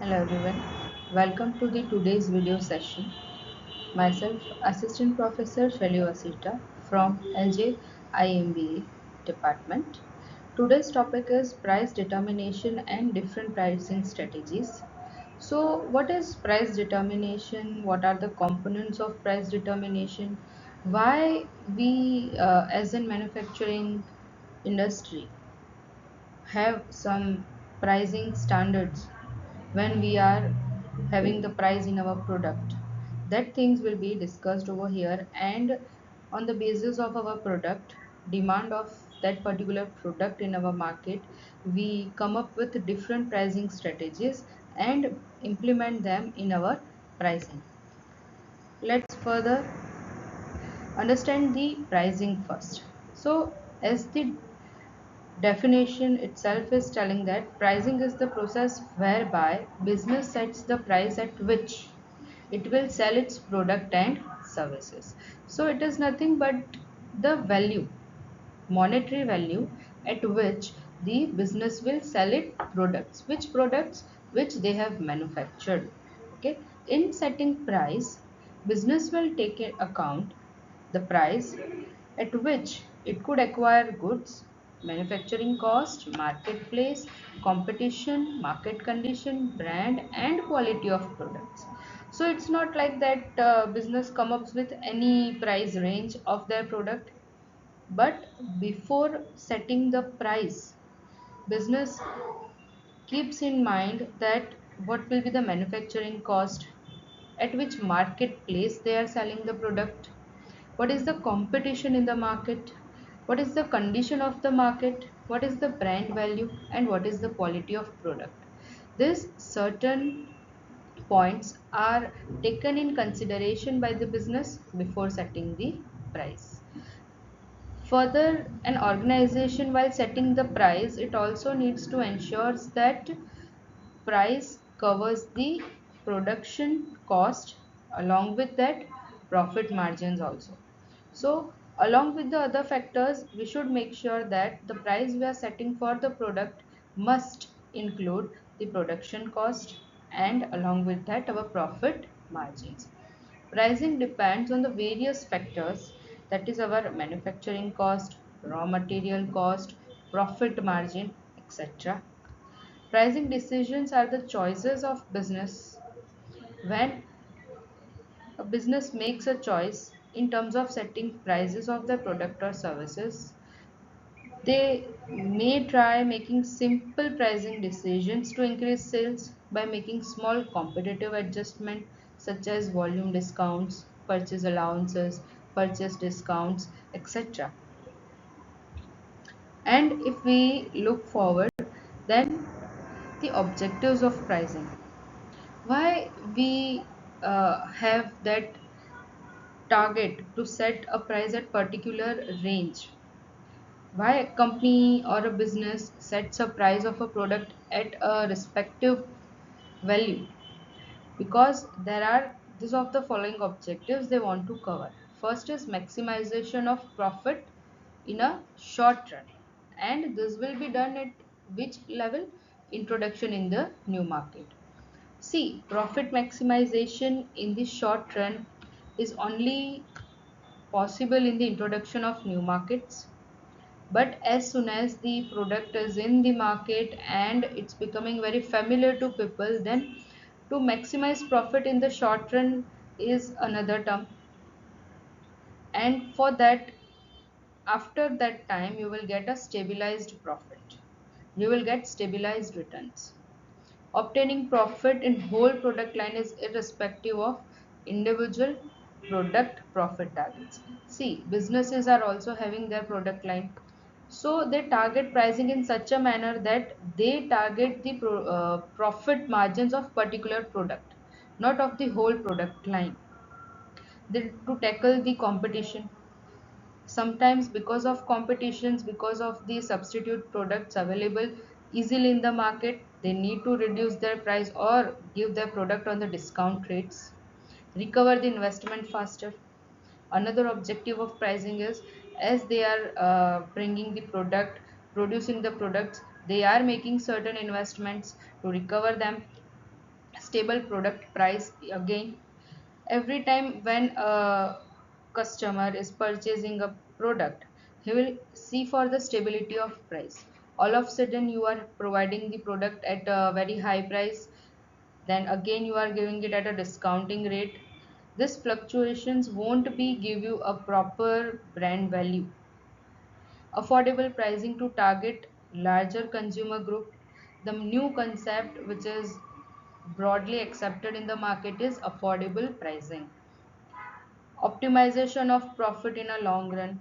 Hello everyone, welcome to the today's video session. Myself, Assistant Professor Shailee Vasita from LJ IMBA department. Today's topic is price determination and different pricing strategies. So, what is price determination? What are the components of price determination? Why we, as in manufacturing industry, have some pricing standards when we are having the price in our product, that things will be discussed over here, and on the basis of our product demand of that particular product in our market, we come up with different pricing strategies and implement them in our pricing. Let's further understand the pricing first. So as the definition itself is telling that pricing is the process whereby business sets the price at which it will sell its product and services. So it is nothing but the value, monetary value at which the business will sell its products, which they have manufactured. Okay, in setting price, business will take into account the price at which it could acquire goods, manufacturing cost, marketplace, competition, market condition, brand, and quality of products. So it's not like that business come up with any price range of their product, but before setting the price, business keeps in mind that what will be the manufacturing cost, at which marketplace they are selling the product, what is the competition in the market, what is the condition of the market, what is the brand value, and what is the quality of product. These certain points are taken in consideration by the business before setting the price. Further, an organization while setting the price, it also needs to ensure that price covers the production cost, along with that profit margins also. So along with the other factors, we should make sure that the price we are setting for the product must include the production cost, and along with that our profit margins. Pricing depends on the various factors, that is our manufacturing cost, raw material cost, profit margin, etc. Pricing decisions are the choices of business. When a business makes a choice in terms of setting prices of their product or services, they may try making simple pricing decisions to increase sales by making small competitive adjustments such as volume discounts, purchase allowances, purchase discounts, etc. And if we look forward, then the objectives of pricing. Why we have that target to set a price at particular range? Why a company or a business sets a price of a product at a respective value? Because there are these of the following objectives they want to cover. First is maximization of profit in a short run, and this will be done at which level? Introduction in the new market. See, profit maximization in the short run is only possible in the introduction of new markets. But as soon as the product is in the market and it's becoming very familiar to people, then to maximize profit in the short run is another term. And for that, after that time, you will get a stabilized profit. You will get stabilized returns. Obtaining profit in whole product line is irrespective of individual product profit targets. See, businesses are also having their product line. So they target pricing in such a manner that they target the profit margins of particular product, not of the whole product line. They to tackle the competition. Sometimes because of competitions, because of the substitute products available easily in the market, they need to reduce their price or give their product on the discount rates, recover the investment faster. Another objective of pricing is, as they are bringing the product, producing the products, they are making certain investments to recover them. stable product price. Again, every time when a customer is purchasing a product, he will see for the stability of price. All of a sudden you are providing the product at a very high price, then again you are giving it at a discounting rate. This fluctuations won't be give you a proper brand value. Affordable pricing to target larger consumer group. The new concept which is broadly accepted in the market is affordable pricing. Optimization of profit in a long run.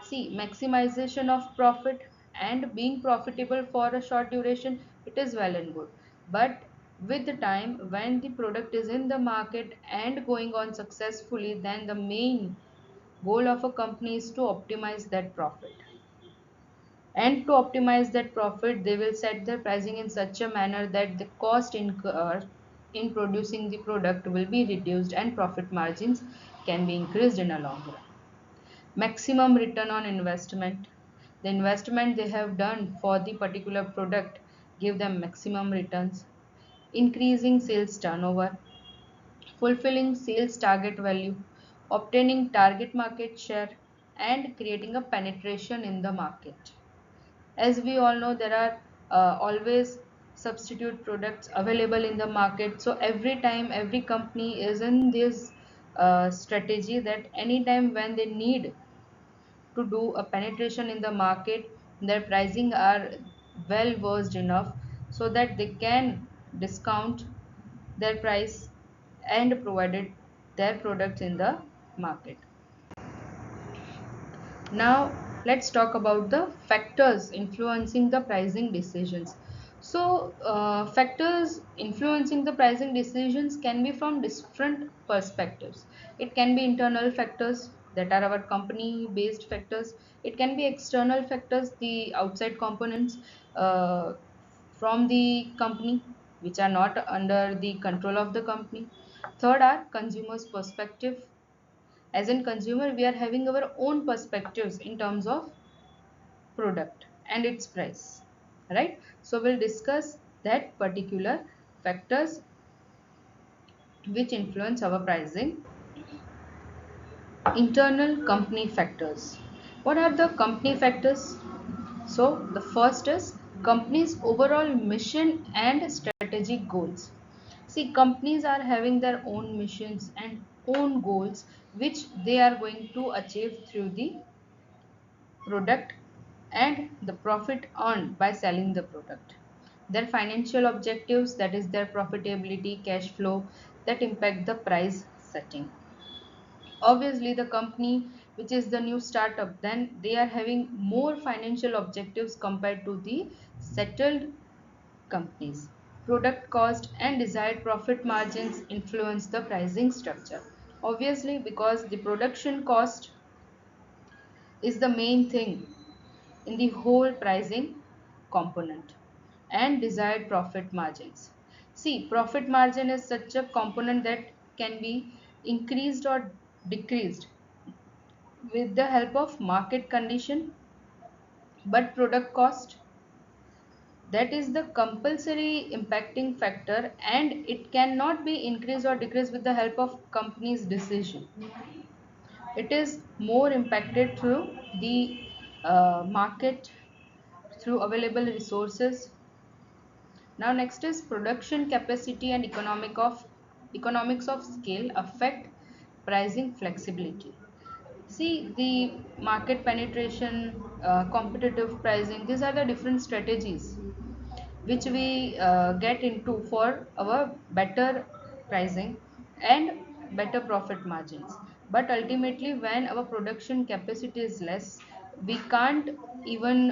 See, maximization of profit and being profitable for a short duration, it is well and good, but with the time when the product is in the market and going on successfully, then the main goal of a company is to optimize that profit. And to optimize that profit, they will set their pricing in such a manner that the cost incurred in producing the product will be reduced and profit margins can be increased in a long run. Maximum return on investment. The investment they have done for the particular product give them maximum returns. Increasing sales turnover, fulfilling sales target value, obtaining target market share, and creating a penetration in the market. As we all know, there are always substitute products available in the market. So every time, every company is in this strategy that anytime when they need to do a penetration in the market, their pricing are well versed enough so that they can discount their price and provided their products in the market. Now, let's talk about the factors influencing the pricing decisions. So, factors influencing the pricing decisions can be from different perspectives. It can be internal factors that are our company based factors, it can be external factors, the outside components uh, from the company which are not under the control of the company. Third are consumers' perspective. As in consumer, we are having our own perspectives in terms of product and its price, right? So we'll discuss that particular factors which influence our pricing. Internal company factors. What are the company factors? So the first is company's overall mission and strategic goals. See, companies are having their own missions and own goals which they are going to achieve through the product and the profit earned by selling the product. Their financial objectives, that is their profitability, cash flow, that impact the price setting. Obviously, the company which is the new startup, then they are having more financial objectives compared to the settled companies. Product cost and desired profit margins influence the pricing structure. Obviously, because the production cost is the main thing in the whole pricing component, and desired profit margins. See, profit margin is such a component that can be increased or decreased with the help of market condition, but product cost, that is the compulsory impacting factor, and it cannot be increased or decreased with the help of company's decision. It is more impacted through the market, through available resources. Now next is production capacity and economics of scale affect pricing flexibility. See, the market penetration, competitive pricing, these are the different strategies which we get into for our better pricing and better profit margins. But ultimately, when our production capacity is less, we can't even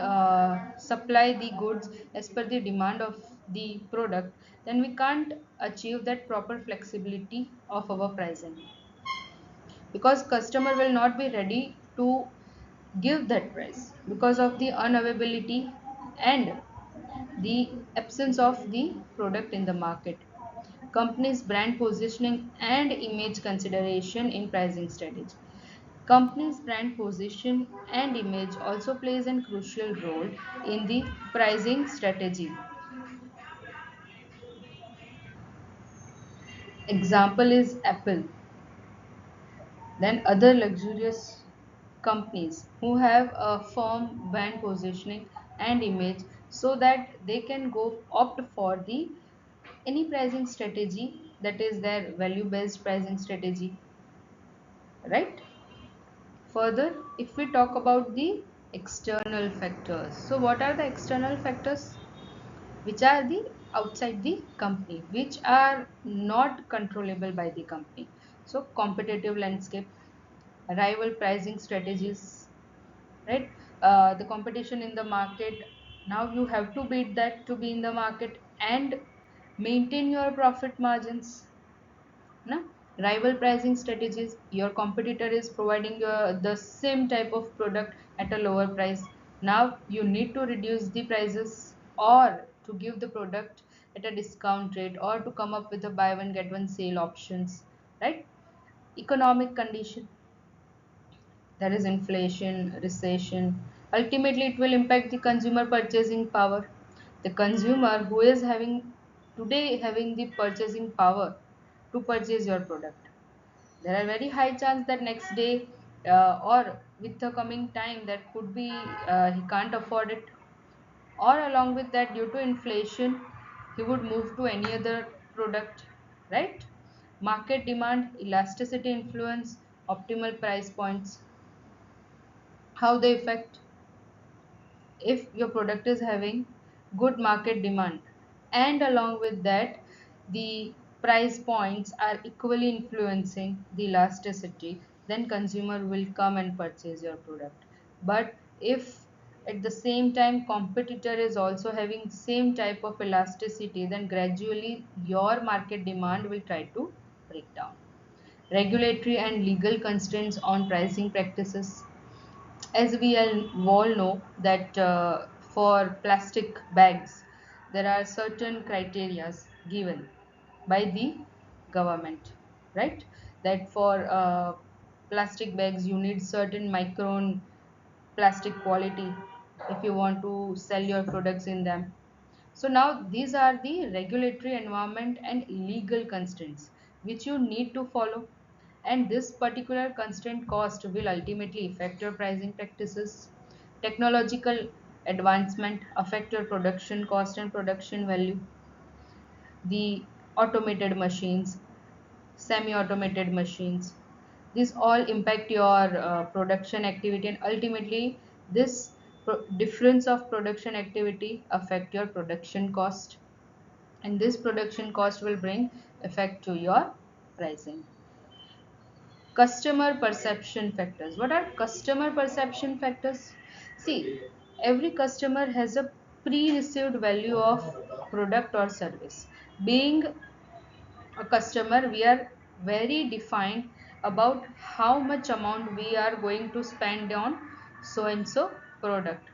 supply the goods as per the demand of the product, then we can't achieve that proper flexibility of our pricing, because customer will not be ready to give that price because of the unavailability and the absence of the product in the market. Company's brand positioning and image consideration in pricing strategy. Company's brand position and image also plays a crucial role in the pricing strategy. Example is Apple. Then other luxurious companies who have a firm brand positioning and image, so that they can go opt for the any pricing strategy, that is their value based pricing strategy, right? Further, if we talk about the external factors, so what are the external factors? Which are the outside the company, which are not controllable by the company. So competitive landscape, rival pricing strategies, right? The competition in the market, now you have to beat that to be in the market and maintain your profit margins. Na? Rival pricing strategies, your competitor is providing the same type of product at a lower price. Now you need to reduce the prices or to give the product at a discount rate or to come up with a buy one get one sale options, right? Economic condition, there is inflation, recession. Ultimately, it will impact the consumer purchasing power. The consumer who is having today having the purchasing power to purchase your product, there are very high chance that next day or with the coming time that could be he can't afford it, or along with that due to inflation he would move to any other product, right? Market demand, elasticity influence, optimal price points, how they affect. If your product is having good market demand and along with that the price points are equally influencing the elasticity, then consumer will come and purchase your product. But if at the same time competitor is also having same type of elasticity, then gradually your market demand will try to break down. Regulatory and legal constraints on pricing practices, as we all know that for plastic bags there are certain criteria given by the government, right? That for plastic bags you need certain micron plastic quality if you want to sell your products in them. So now these are the regulatory environment and legal constraints which you need to follow, and this particular constraint cost will ultimately affect your pricing practices. Technological advancement affect your production cost and production value. The automated machines, semi-automated machines, these all impact your production activity, and ultimately this difference of production activity affect your production cost, and this production cost will bring effect to your pricing. Customer perception factors, what are customer perception factors? See, every customer has a pre-received value of product or service. Being a customer, we are very defined about how much amount we are going to spend on so and so product.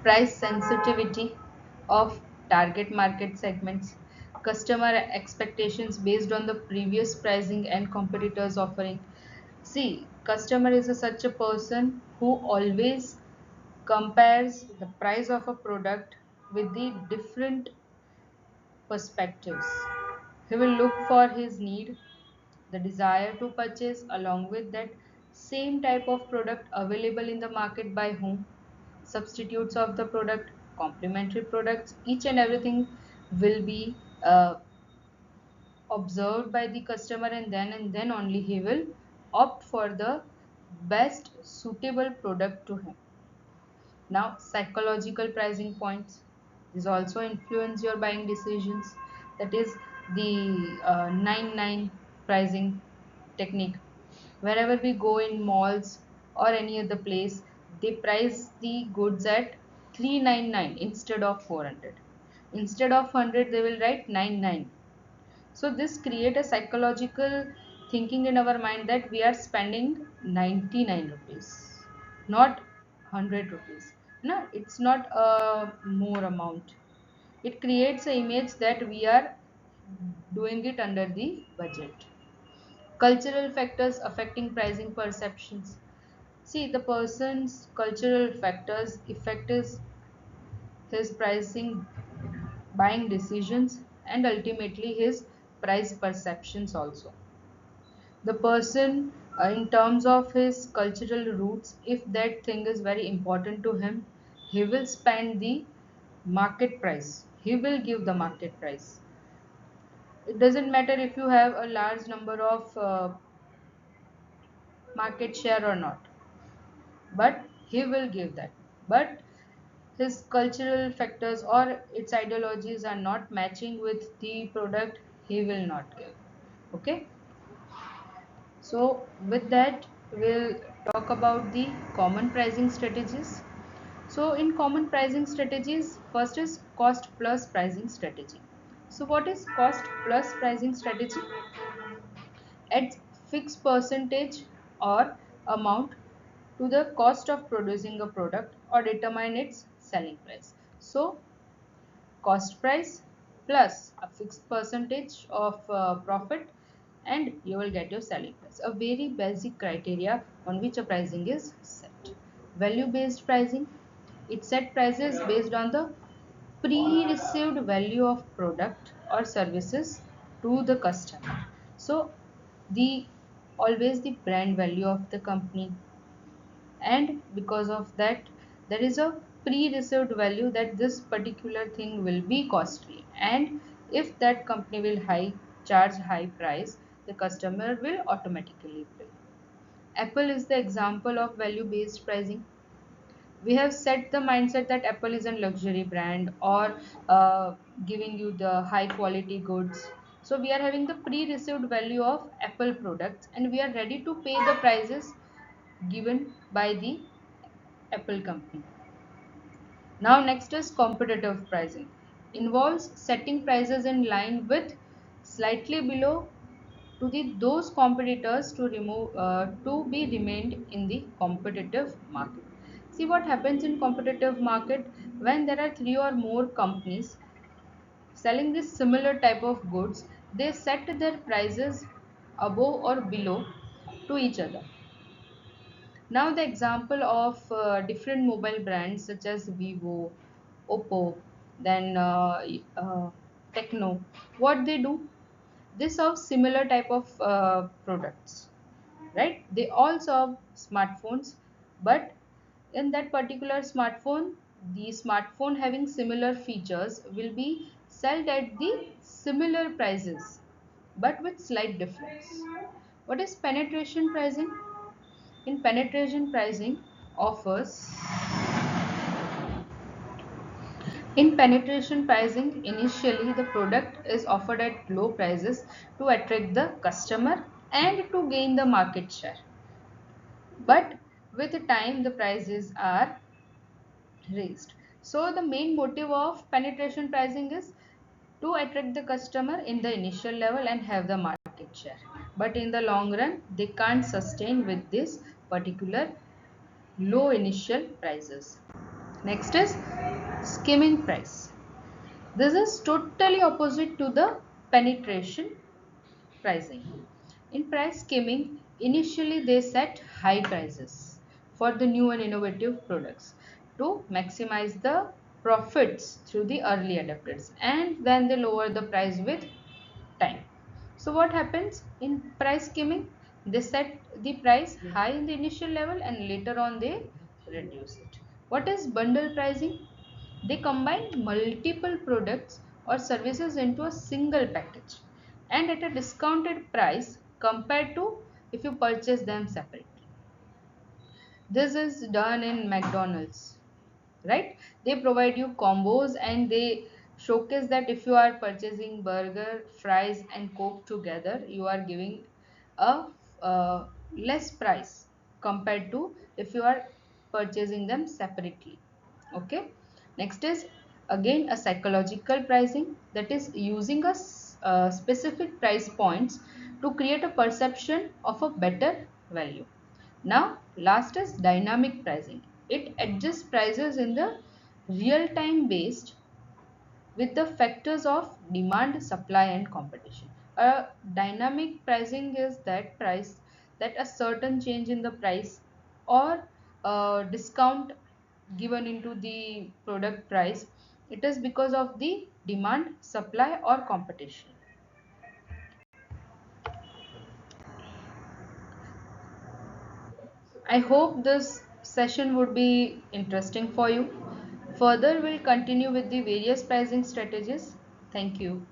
Price sensitivity of target market segments, customer expectations based on the previous pricing and competitors offering. See, customer is such a person who always compares the price of a product with the different perspectives. He will look for his need, the desire to purchase, along with that same type of product available in the market by whom, substitutes of the product, complementary products, each and everything will be observed by the customer, and then only he will opt for the best suitable product to him. Now, psychological pricing points is also influence your buying decisions. That is the 9-9 pricing technique. Wherever we go in malls or any other place, they price the goods at 399 instead of 400. Instead of 100, they will write 99. So this create a psychological thinking in our mind that we are spending 99 rupees, not 100 rupees. No, it's not a more amount. It creates an image that we are doing it under the budget. Cultural factors affecting pricing perceptions. See, the person's cultural factors affect his pricing buying decisions, and ultimately his price perceptions also. The person, in terms of his cultural roots, if that thing is very important to him, he will spend the market price, he will give the market price. It doesn't matter if you have a large number of market share or not, but he will give that. But his cultural factors or its ideologies are not matching with the product, he will not give. Okay, so with that we'll talk about the common pricing strategies. So in common pricing strategies, first is cost plus pricing strategy. So what is cost plus pricing strategy? Adds fixed percentage or amount to the cost of producing a product or determine its selling price. So cost price plus a fixed percentage of profit, and you will get your selling price. A very basic criteria on which a pricing is set. Value based pricing, it set prices based on the pre-received value of product or services to the customer. So the always the brand value of the company, and because of that there is a pre-reserved value that this particular thing will be costly, and if that company will high charge high price, the customer will automatically pay. Apple is the example of value based pricing. We have set the mindset that Apple is a luxury brand or giving you the high quality goods. So we are having the pre-received value of Apple products, and we are ready to pay the prices given by the Apple company. Now next is competitive pricing. Involves setting prices in line with slightly below to the those competitors to remove to be remained in the competitive market. See what happens in competitive market when there are three or more companies selling this similar type of goods, they set their prices above or below to each other. Now the example of different mobile brands such as Vivo, Oppo, then Techno, what they do? They serve similar type of products, right? They all serve smartphones, but in that particular smartphone, the smartphone having similar features will be sold at the similar prices, but with slight difference. What is penetration pricing? In penetration pricing offers, in penetration pricing, initially the product is offered at low prices to attract the customer and to gain the market share. But with time, the prices are raised. So the main motive of penetration pricing is to attract the customer in the initial level and have the market share. But in the long run, they can't sustain with this particular low initial prices. Next is skimming price. This is totally opposite to the penetration pricing. In price skimming, initially they set high prices for the new and innovative products to maximize the profits through the early adopters, and then they lower the price with time. So what happens in price skimming? They set the price high in the initial level and later on they reduce it. What is bundle pricing? They combine multiple products or services into a single package and at a discounted price compared to if you purchase them separately. This is done in McDonald's, right? They provide you combos and they showcase that if you are purchasing burger, fries, and coke together, you are giving a less price compared to if you are purchasing them separately. Okay. Next is again a psychological pricing, that is using a specific price points to create a perception of a better value. Now, last is dynamic pricing. It adjusts prices in the real time based with the factors of demand, supply, and competition. A dynamic pricing is that price that a certain change in the price or discount given into the product price It is because of the demand, supply or competition. I hope this session would be interesting for you. Further, we'll continue with the various pricing strategies. Thank you.